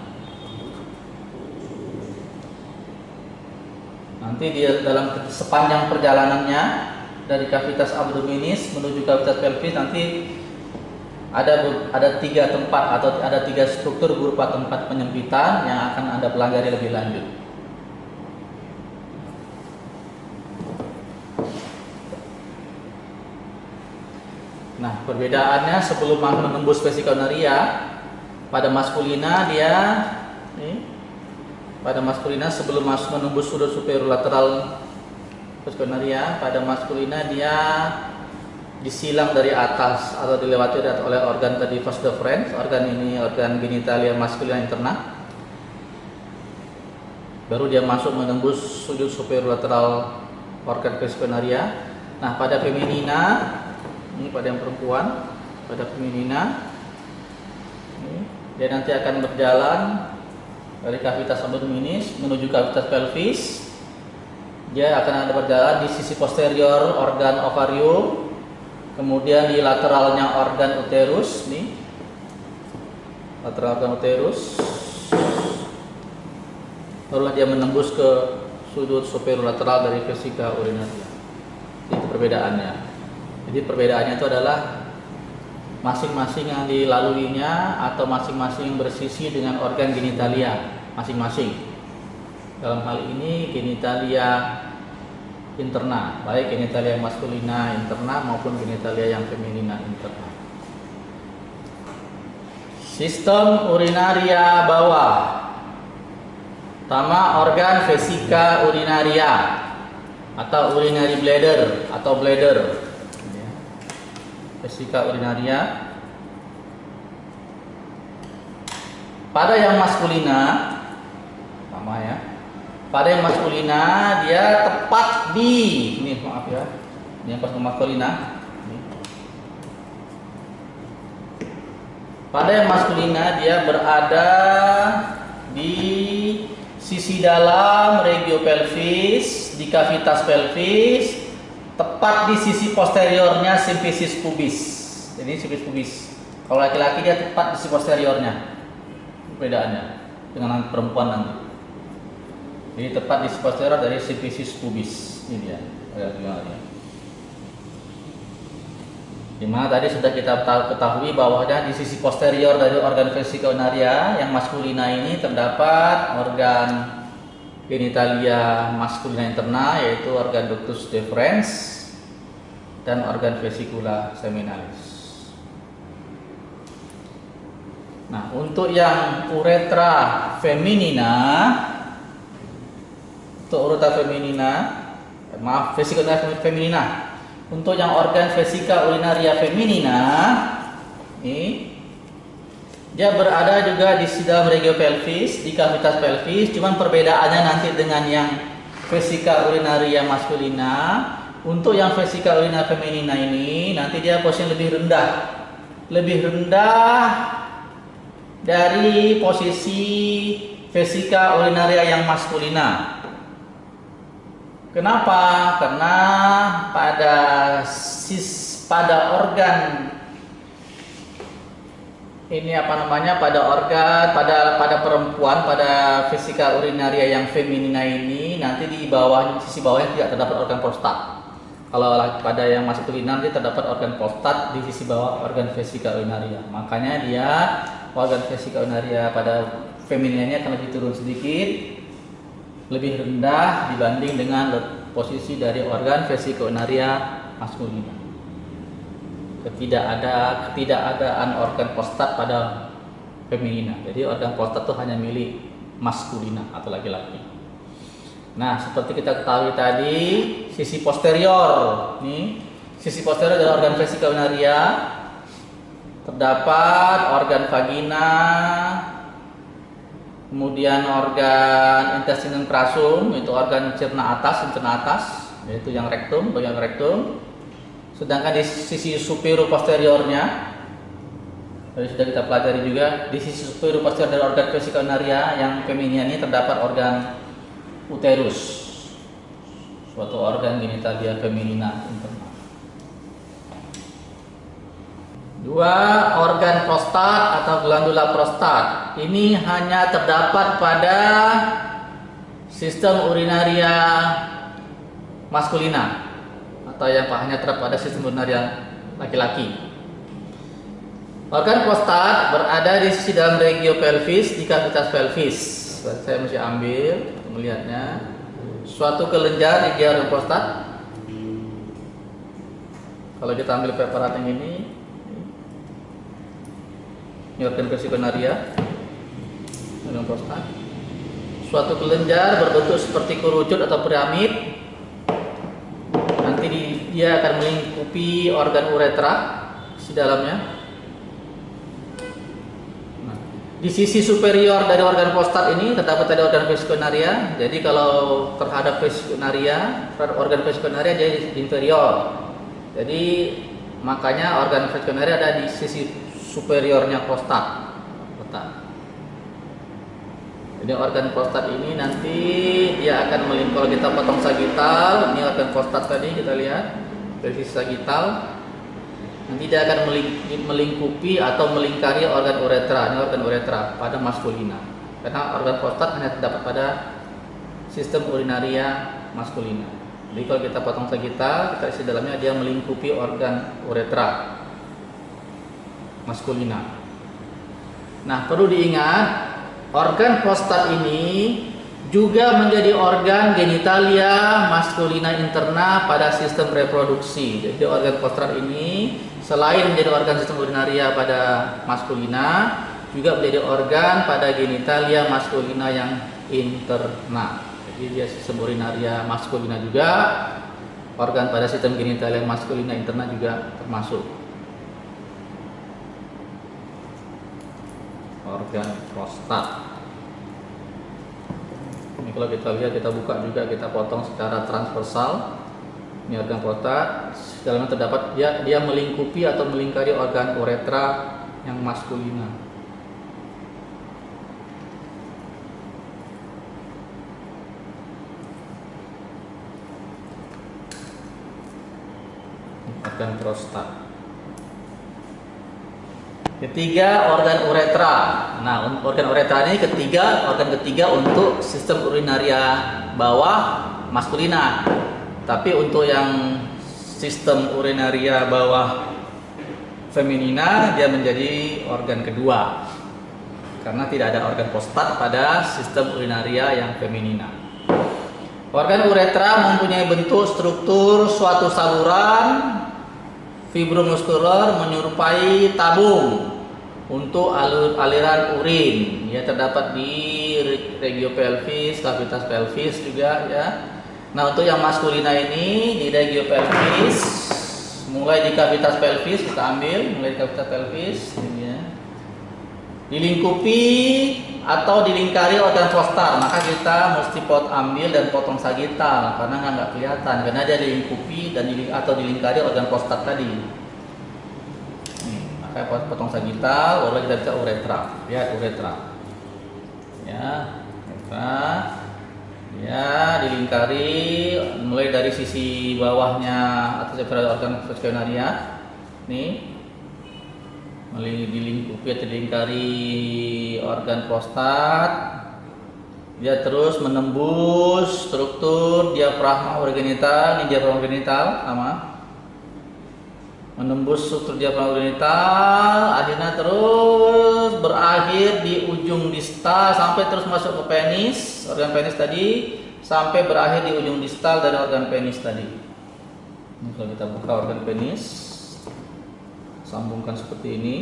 Nanti dia dalam sepanjang perjalanannya dari cavitas abdominis menuju cavitas pelvis nanti ada tiga tempat atau ada tiga struktur berupa tempat penyempitan yang akan Anda pelajari lebih lanjut. Nah, perbedaannya sebelum menembus vesika urinaria, pada maskulina sebelum menembus sudut superolateral vesika urinaria, pada maskulina dia disilang dari atas atau dilewati oleh organ tadi vas deferens. Organ ini organ genitalia maskulina interna. Baru dia masuk menembus sudut superolateral organ vesika urinaria. Nah, pada feminina, ini pada yang perempuan, pada feminina, dia nanti akan berjalan dari cavitas abdominis menuju cavitas pelvis. Dia akan ada berjalan di sisi posterior organ ovarium, kemudian di lateralnya organ uterus, nih, lateral organ uterus. Barulah dia menembus ke sudut superolateral dari vesika urinaria. Itu perbedaannya. Jadi perbedaannya itu adalah masing-masing yang dilaluinya atau masing-masing yang bersisi dengan organ genitalia masing-masing. Dalam hal ini genitalia interna, baik genitalia maskulina interna maupun genitalia yang feminina interna. Sistem urinaria bawah. Pertama, organ vesika urinaria atau urinary bladder atau bladder. Vesika urinaria. Pada yang maskulina, sama ya. Pada yang maskulina dia tepat di, ini maaf ya, ini yang pas maskulina. Pada yang maskulina dia berada di sisi dalam regiopelvis di kavitas pelvis, tepat di sisi posteriornya simfisis pubis. Jadi simfisis pubis. Kalau laki-laki dia tepat di sisi posteriornya. Perbedaannya dengan perempuan nanti. Jadi tepat di sisi posterior dari simfisis pubis. Ini dia. Dimana tadi sudah kita ketahui bahwanya di sisi posterior dari organ vesika urinaria yang maskulina ini terdapat organ genitalia maskulina interna, yaitu organ ductus deferens dan organ vesicula seminalis. Nah, untuk yang uretra feminina, vesicula feminina. Untuk yang organ vesika urinaria feminina, ini dia berada juga di dalam regiopelvis, di kavitas pelvis. Cuman perbedaannya nanti dengan yang vesika urinaria maskulina. Untuk yang vesika urinaria feminina ini nanti dia posisi lebih rendah dari posisi vesika urinaria yang maskulina. Kenapa? Karena pada organ ini pada perempuan, pada vesika urinaria yang feminina ini nanti di bawah, sisi bawahnya tidak terdapat organ prostat. Kalau pada yang maskulina nanti terdapat organ prostat di sisi bawah organ vesika urinaria. Makanya dia organ vesika urinaria pada feminina ini akan lebih turun sedikit, lebih rendah dibanding dengan posisi dari organ vesika urinaria maskulina. Ketidakadaan organ prostat pada feminina. Jadi organ prostat itu hanya milik maskulina atau laki-laki. Nah, seperti kita ketahui tadi, sisi posterior dari organ vesika urinaria terdapat organ vagina, kemudian organ intestinum crassum, itu organ cerna atas, yaitu yang rektum, bagian rektum. Sedangkan di sisi superior posteriornya, tadi sudah kita pelajari juga, di sisi superior posterior dari organ vesika urinaria yang feminin ini terdapat organ uterus, suatu organ genitalia feminina interna. Dua, organ prostat atau glandula prostat. Ini hanya terdapat pada sistem urinaria maskulina atau yang hanya terdapat pada sistem urinaria laki-laki. Organ prostat berada di sisi dalam regiopelvis di kavitas pelvis. Saya mesti ambil untuk melihatnya. Suatu kelenjar di organ prostat. Kalau kita ambil preparat yang ini organ vesika urinaria, organ prostat. Suatu kelenjar berbentuk seperti kerucut atau piramid. Nanti dia akan melingkupi organ uretra di dalamnya. Nah, di sisi superior dari organ prostat ini terdapat tadi organ vesika urinaria. Jadi kalau terhadap vesika urinaria, organ vesika urinaria dia di inferior. Jadi makanya organ vesika urinaria ada di sisi superiornya prostat. Jadi organ prostat ini nanti dia akan melingkupi, kalau kita potong sagital, ini organ prostat tadi kita lihat, pelvis sagital. Nanti dia akan melingkupi atau melingkari organ uretra, ini organ uretra pada maskulina. Karena organ prostat hanya terdapat pada sistem urinaria maskulina. Jadi kalau kita potong sagital, kita isi dalamnya, dia melingkupi organ uretra maskulina. Nah, perlu diingat, organ prostat ini juga menjadi organ genitalia maskulina interna pada sistem reproduksi. Jadi organ prostat ini selain menjadi organ sistem urinaria pada maskulina, juga menjadi organ pada genitalia maskulina yang interna. Jadi dia sistem urinaria maskulina juga, organ pada sistem genitalia maskulina interna juga termasuk. Organ prostat. Ini kalau kita lihat, kita buka juga, kita potong secara transversal. Ini organ prostat. Dalamnya terdapat dia melingkupi atau melingkari organ uretra yang maskulina. organ prostat. Ketiga, organ uretra. Nah, organ uretra ini organ ketiga untuk sistem urinaria bawah maskulina. Tapi untuk yang sistem urinaria bawah feminina, dia menjadi organ kedua. Karena tidak ada organ prostat pada sistem urinaria yang feminina. Organ uretra mempunyai bentuk struktur suatu saluran fibromuskular menyerupai tabung untuk aliran urin. Ya, terdapat di regio pelvis, kavitas pelvis juga ya. Nah, untuk yang maskulina ini di regio pelvis, mulai di kavitas pelvis kita ambil, mulai di kavitas pelvis ini ya. Dilingkupi atau dilingkari organ prostat, maka kita mesti ambil dan potong sagital karena nggak kelihatan, karena dia dilingkupi dan atau dilingkari organ prostat tadi. Nih, maka potong sagital, baru kita bisa uretra. Lihat uretra. Ya, uretra. Ya, dilingkari mulai dari sisi bawahnya atas organ veskonaria. Nih. Dilingkupi atau dilingkari organ prostat, dia terus menembus struktur diafragma urogenital. Ini diafragma urogenital sama, menembus struktur diafragma urogenital, akhirnya terus berakhir di ujung distal sampai terus masuk ke penis, organ penis tadi, sampai berakhir di ujung distal dari organ penis tadi. Ini kalau kita buka organ penis, sambungkan seperti ini.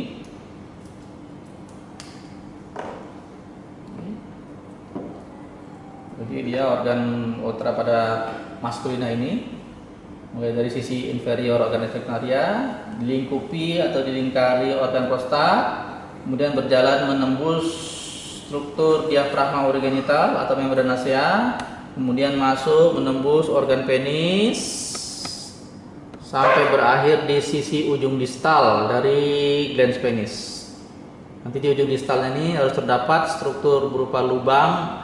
Jadi dia organ uretra pada maskulina ini mulai dari sisi inferior organ veskonaria, dilingkupi atau dilingkari organ prostat, kemudian berjalan menembus struktur diafragma urogenital atau membranacea, kemudian masuk menembus organ penis sampai berakhir di sisi ujung distal dari glans penis. Nanti di ujung distal ini harus terdapat struktur berupa lubang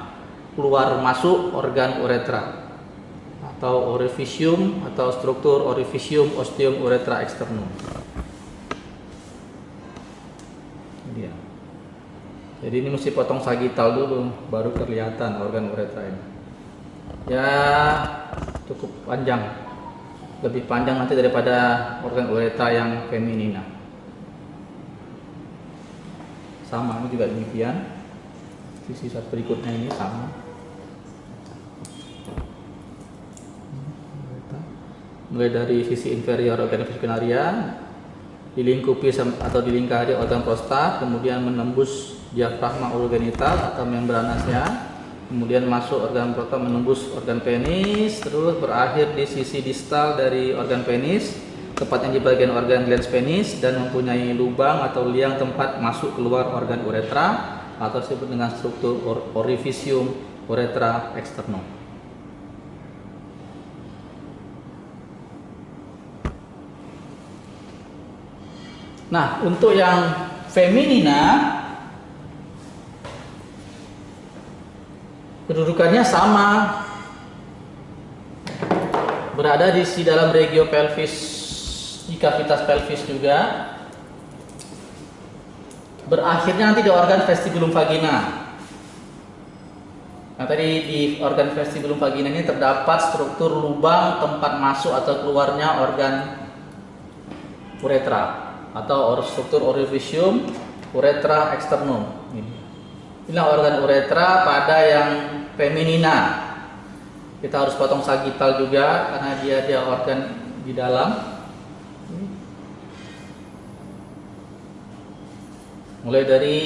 keluar masuk organ uretra atau orificium atau struktur orificium ostium uretra externum. Ini dia. Jadi ini mesti potong sagital dulu baru kelihatan organ uretra ini. Ya, cukup panjang. Lebih panjang nanti daripada organ uretra yang feminina. Sama, ini juga demikian. Sisi saat berikutnya ini sama. Mulai dari sisi inferior organ veskonaria, dilingkupi atau dilingkari organ prostat, kemudian menembus diafragma urogenital atau membranacea, kemudian masuk organ prostat menembus organ penis, terus berakhir di sisi distal dari organ penis, tepatnya di bagian organ glans penis, dan mempunyai lubang atau liang tempat masuk keluar organ uretra atau disebut dengan struktur orificium uretra externum. Nah, untuk yang feminina kedudukannya sama, berada di dalam regio pelvis, di kavitas pelvis juga, berakhirnya nanti di organ vestibulum vagina. Nah, tadi di organ vestibulum vagina ini terdapat struktur lubang tempat masuk atau keluarnya organ uretra atau struktur orificium uretra externum. Inilah organ uretra pada yang feminina. Kita harus potong sagital juga karena dia organ di dalam. Mulai dari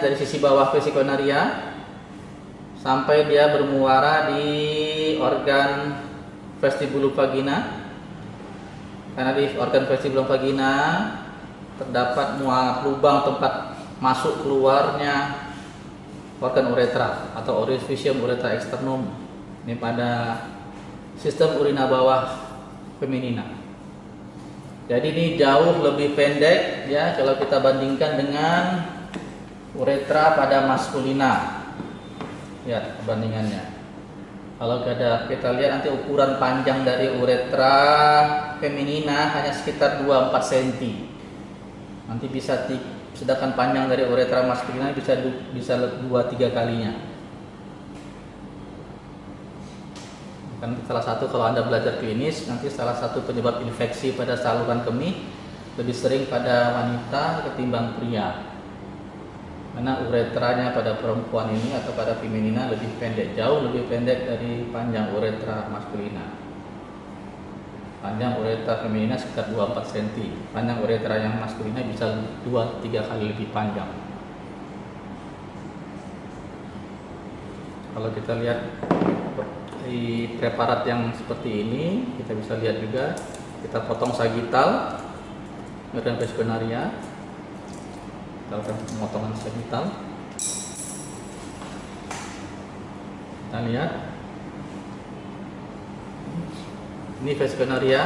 dari sisi bawah vesikonaria sampai dia bermuara di organ vestibulum vagina. Karena di organ vestibulum vagina terdapat lubang tempat masuk keluarnya organ uretra atau orificium uretra externum. Ini pada sistem urina bawah feminina. Jadi ini jauh lebih pendek ya kalau kita bandingkan dengan uretra pada maskulina. Ya, perbandingannya. Kalau kita lihat nanti ukuran panjang dari uretra feminina hanya sekitar 24 cm. Nanti sedangkan panjang dari uretra maskulina bisa 2-3 kalinya. Kan salah satu, kalau Anda belajar klinis, nanti salah satu penyebab infeksi pada saluran kemih lebih sering pada wanita ketimbang pria. Karena uretranya pada perempuan ini atau pada feminina lebih pendek, jauh lebih pendek dari panjang uretra maskulina. Panjang uretra feminina sekitar 24 cm. Panjang uretra yang maskulina bisa 2-3 kali lebih panjang. Kalau kita lihat di preparat yang seperti ini, kita bisa lihat juga, kita potong sagittal, kemudian vesconaria. Kita lakukan pemotongan sagittal. Kita lihat ini vesconaria,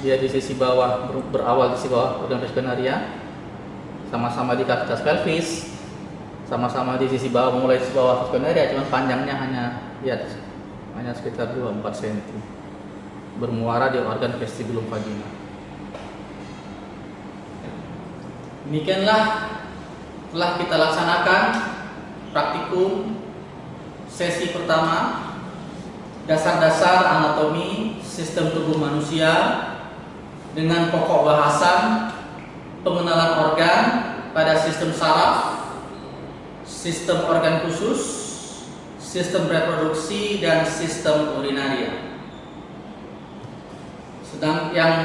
dia di sisi bawah, berawal di sisi bawah organ vesconaria, sama-sama di cavitas pelvis, sama-sama di sisi bawah, mulai di sisi bawah vesconaria, cuma panjangnya hanya sekitar 2-4 cm, bermuara di organ vestibulum vagina. Demikianlah telah kita laksanakan praktikum sesi pertama, dasar-dasar anatomi sistem tubuh manusia, dengan pokok bahasan pengenalan organ pada sistem saraf, sistem organ khusus, sistem reproduksi, dan sistem urinaria.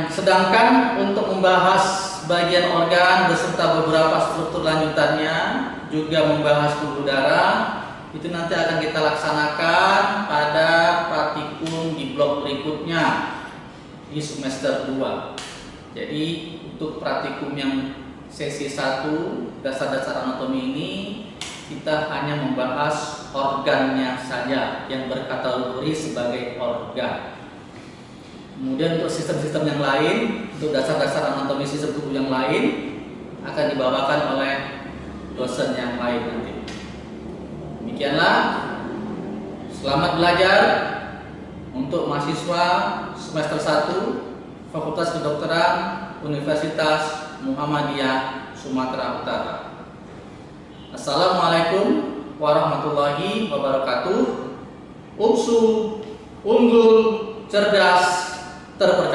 Sedangkan untuk membahas bagian organ beserta beberapa struktur lanjutannya, juga membahas pembuluh darah, itu nanti akan kita laksanakan pada praktikum di blok berikutnya di semester 2. Jadi untuk praktikum yang sesi 1 dasar-dasar anatomi ini, kita hanya membahas organnya saja yang berkategori sebagai organ. Kemudian untuk sistem-sistem yang lain, untuk dasar-dasar anatomi sistem tubuh yang lain, akan dibawakan oleh dosen yang lain nanti. Demikianlah, selamat belajar untuk mahasiswa semester 1 Fakultas Kedokteran Universitas Muhammadiyah Sumatera Utara. Assalamualaikum warahmatullahi wabarakatuh. Unggul, cerdas, terpercaya.